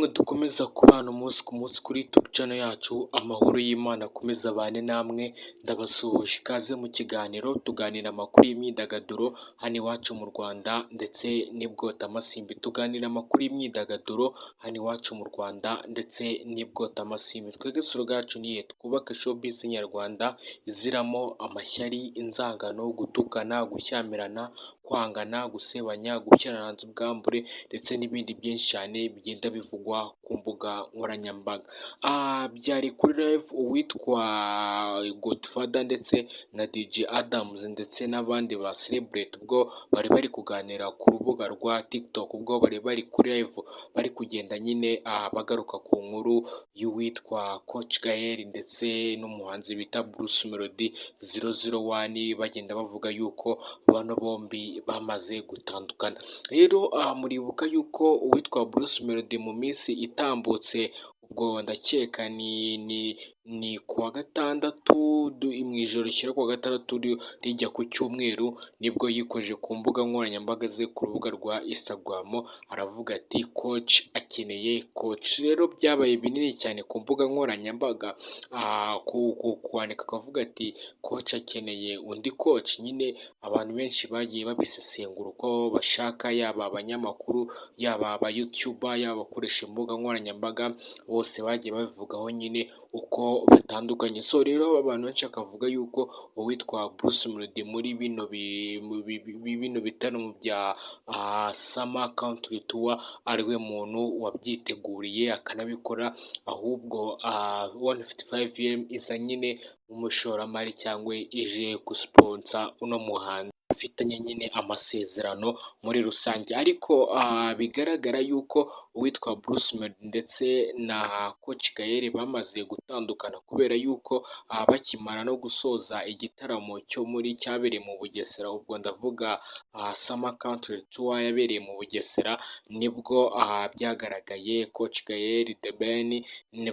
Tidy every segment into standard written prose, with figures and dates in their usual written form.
namwe dukomeza kubana umunsi ku munsi kuri YouTube channel yacu, amahoro y'Imana akomeza abane namwe, ndabasuhuje ikaze mu kiganiro tuganira amakuru y'imyidagaduro hano iwacu mu Rwanda ndetse n'ibwotamasimbi. Tuganira amakuru y'imyidagaduro hano iwacu mu Rwanda ndetse n'ibwotamasimbi. Twebwe sura yacu niye twubaka showbiz nyarwanda iziramo amashyari, inzangano, gutukana, gushyamirana, kwangana, gusebanya, gushyaranza ubwambure ndetse n'ibindi byinshi cyane bigenda bivugwa ku mbuga nkoranyambaga. Byari kuri live uwitwa Godfather ndetse na DJ Adams ndetse n'abandi ba celebrate ubwo bari bari kuganira ku rubuga rwa TikTok, ubwo bari bari kuri live bari kugenda nyine bagaruka ku nkuru y'uwitwa Coach Gael ndetse n'umuhanzi bita Bruce Melody 001, bagenda bavuga yuko bano bombi bamaze gutandukana. Rero muribuka yuko uwitwa Bruce Melody mu minsi itambutse, ubwo ndakeka ni kuwa gatandatu mu ijoro rishyira kuwa gatandatu rijya ku cyumweru, nibwo yikoje ku mbuga nkoranyambaga ze ku rubuga rwa Instagram aravuga ati coach akeneye coach. Rero byabaye binini cyane ku mbuga nkoranyambaga, kwandika akavuga ati coach akeneye undi coach. Nyine abantu benshi bagiye babisesengura uko bashaka, yaba abanyamakuru, yaba aba YouTuber, yaba abakoresha imbuga nkoranyambaga, bose bagiye babivugaho nyine uko batandukanye. So rero abantu benshi bakavuga yuko uwitwa Bruce Melody muri bino bitaramo bya Summer Country Tour ariwe muntu wabyiteguriye akanabikora, ahubwo 155am iza nyine umushoramari cyangwa ije gusponsa uno muhanzi bafitanye nyine amasezerano muri rusange. Ariko bigaragara yuko uwitwa Bruce Melody ndetse na Coach Gael bamaze gutandukana, kubera yuko bakimara no gusoza igitaramo cyo muri cyabereye mu Bugesera, ubwo ndavuga Summer Country Tour yabereye mu Bugesera, nibwo byagaragaye Coach Gael, The Ben,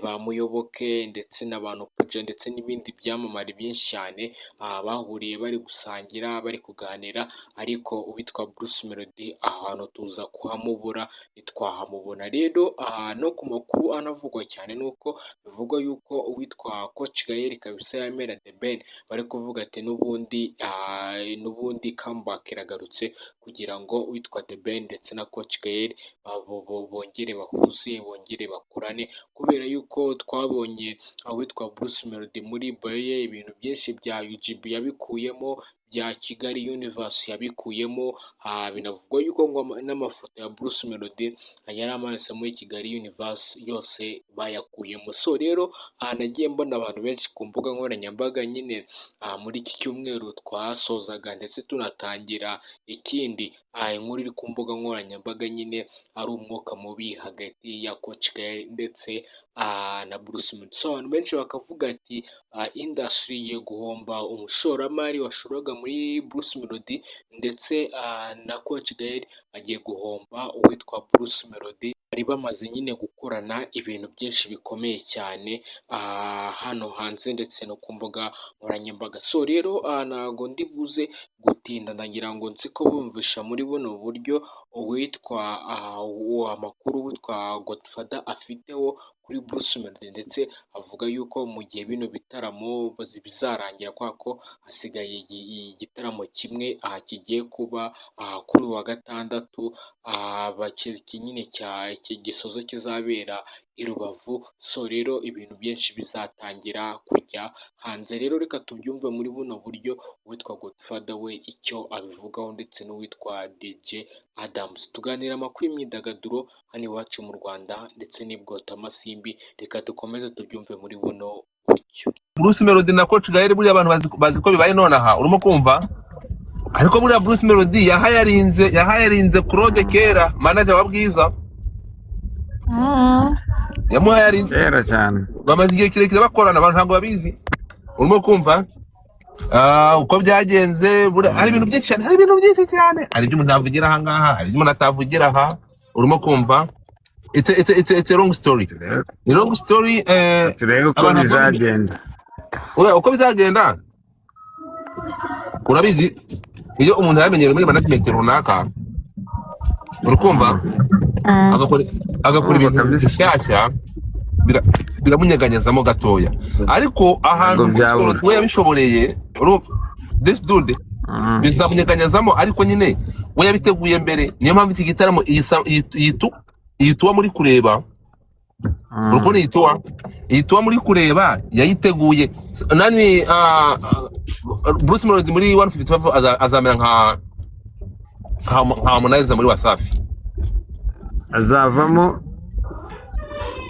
ba Muyoboke ndetse n'abantu Puja ndetse n'ibindi byamamare byinshi cyane bahuriye bari gusangira, bari kuganira, ariko uwitwa Bruce Melody ahantu tuza kuhamubura ntitwahamubona. Rero no ku makuru anavugwa cyane nuko bivugwa yuko uwitwa Coach Gael kabisa yamera The Ben bari kuvuga ati n'ubundi comeback iragarutse, kugira ngo uwitwa The Ben ndetse na Coach Gael bongere bahuze, bongere bakurane, kubera yuko twabonye uwitwa Bruce Melody muri bio ye ibintu byinshi bya UGB yabikuyemo, bya Kigali Universe yabikuyemo, binavugwa yuko ngo n'amafoto ya Bruce Melody yari amanitse muri Kigali Universe yose bayakuyemo. So rero nagiye mbona abantu benshi ku mbuga nkoranyambaga nyine muri iki cyumweru twasozaga ndetse tunatangira ikindi, inkuru iri ku mbuga nkoranyambaga nyine ari umwuka mubi hagati ya Coach Gael ndetse na Bruce Melody. So abantu benshi bakavuga ati industry ye guhomba umushoramari washoraga muri Bruce Melody ndetse na Coach Gael agiye guhomba uwitwa Bruce Melody. Bari bamaze nyine gukorana ibintu byinshi bikomeye cyane hano hanze ndetse no ku mbuga nkoranyambaga. So rero ntago ndi buze gutinda, ndagira ngo nzi ko bumvisha muri buno buryo uwitwa amakuru witwa Godfather afiteho kuri Bruce Melody, ndetse avuga yuko mu gihe bino bitaramo bizarangira, kwa ko hasigaye igitaramo kimwe kigiye kuba kuri wa gatandatu, nyine gisozo kizabera i Rubavu. So rero ibintu byinshi bizatangira kujya hanze. Rero reka tubyumve muri buno buryo uwitwa Godfather we icyo abivugaho ndetse n'uwitwa DJ Adams. Tuganira amakuru y'imyidagaduro hano iwacu mu Rwanda ndetse n'ibwotamasimbi, reka dukomeze tubyumve muri buno buryo. Bruce Melody na Coach Gael buriya abantu bazi ko bibaye nonaha, urimo kumva? Ariko buriya Bruce Melody yahayarinze Claude Kera, manager wa Bwiza. Yamuhayarinze kera cyane, bamaze igihe kirekire bakorana, abantu ntabwo babizi, urimo kumva? Uko byagenze hari ibintu byinshi cyane, hari ibyo umuntu avugira aha ngaha, hari ibyo umuntu atavugira aha, urimo kumva? It's a long story. Ni long story. Turebe uko bizagenda. Uko bizagenda urabizi, iyo umuntu yamenyera muri management runaka, urukumva agakora urumva ibintu kabisa bishyashya biramunyeganyezamo gatoya, ariko ahantu ntabwo byabura. we yabishoboreye this dude bizamunyeganyezamo, ariko nyine we yabiteguye mbere. Niyo mpamvu iki gitaramo iyi tuwa muri kureba, urukundo iyi tuwa muri kureba yayiteguye nani. Bruce Melody muri 155 azamera nka Harmonize muri Wasafi, azavamo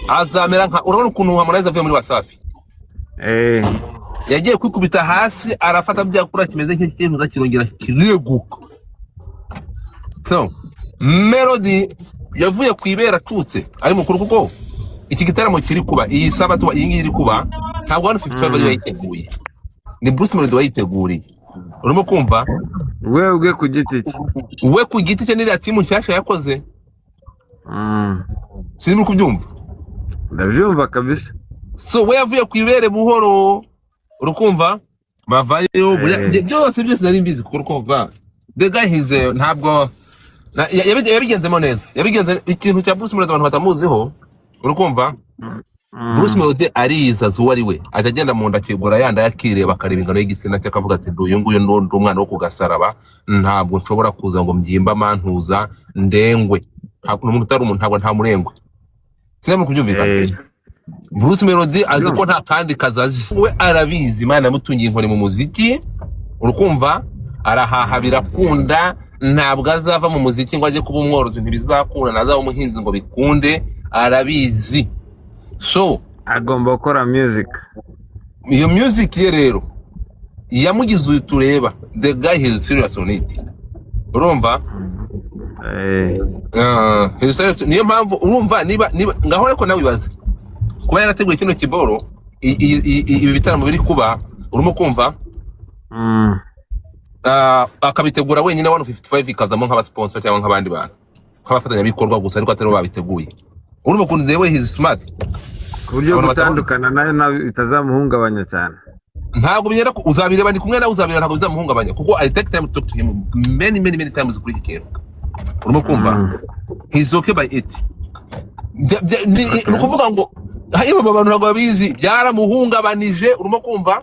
azamera nka, urabona ukuntu Harmonize avuye muri Wasafi, yagiye kwikubita hasi arafata byakura kimeze nk'ikintu kirongera kireguka. So Melody yavuye kwibera acutse ari mukuru, kuko iki gitaramo kiri kuba iyi sabato iyi ngiyi iri kuba ntabwo 155 ari yayiteguye, ni Bruce Melody wayiteguriye. Urimo kumva wewe ku giti cye, we ku giti cye n'iriya timu nshyashya yakoze. Sinzi kubyumva. ndabyumva kabisa. So we yavuye kwibere buhoro, urukumva bavayo byose nari mbizi, kuko urukumva the guy ntabwo yabigenzemo neza, yabigenze ikintu cya Bruce Melody abantu batamuziho, urukumva. Bruce Melody ariza zuwa ari we ajagenda mu nda kigura yanda yakireba akareba ingano y'igitsina cye akavuga ati uyu nguyu ndi umwana wo kugasaraba, ntabwo nshobora kuza ngo mbyimba mantuza ndengwe, umuntu utari umuntu ntabwo nta murengwe. Sinema kubyumvikana. Bruce Melody azi ko nta kandi kazazi, we arabizi Imana yamutungiye inkoni mu muziki, urukumva arahaha birakunda, ntabwo azava mu muziki ngo ajye kuba umworozi, ntibizakunda, nazaba umuhinzi ngo bikunde, arabizi. So agomba gukora music. Iyo music ye rero yamugize uyu tureba, the guy is serious on it, urumva. Niyo mpamvu urumva niba ngaho ariko nawe bibaze kuba yarateguye kino kiboro, ibi bitaramo biri kuba, urimo kumva. Akabitegura wenyine 155 ikazamo nk'abasponsor cyangwa nk'abandi bantu nk'abafatanyabikorwa gusa, ariko atari babiteguye. Urumva ukuntu the way he is smart, ku buryo gutandukana nayo bitazamuhungabanya cyane. Ntabwo binyera ko uzabireba ndi kumwe nawe, uzabireba ntabwo bizamuhungabanya, kuko I take time to talk to him many times kuri iki kintu, urimo kumva. He's okay by it. Ni ukuvuga ngo hayiba abantu ntabwo babizi, byaramuhungabanije, urimo kumva,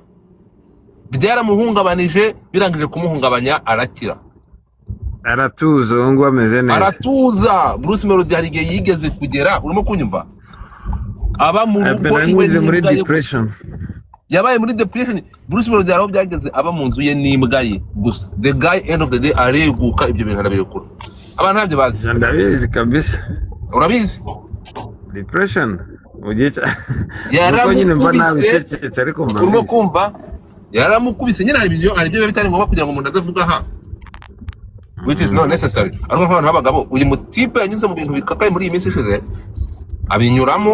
byaramuhungabanije, birangije kumuhungabanya arakira, aratuza, ubu ngubu ameze neza, aratuza. Bruce Melody hari igihe yigeze kugera, urimo kunyumva, aba mu rugo iwe muri depression, yabaye muri depression. Bruce Melody araho byageze aba mu nzu ye n'imbwa ye gusa, the guy end of the day areguka, ibyo bintu arabirekura. Abantu ntabyo bazi. Ndabizi kabisa. Urabizi depression ugiye yaramukubise, urimo kumva, yaramukubise nyine. Hari ibyo bitari ngombwa kugira ngo umuntu azavuga aha, which is not necessary. Ariko nk'abantu b'abagabo, uyu mutipe yanyuze mu bintu bikakaye muri iyi minsi ishize, abinyuramo.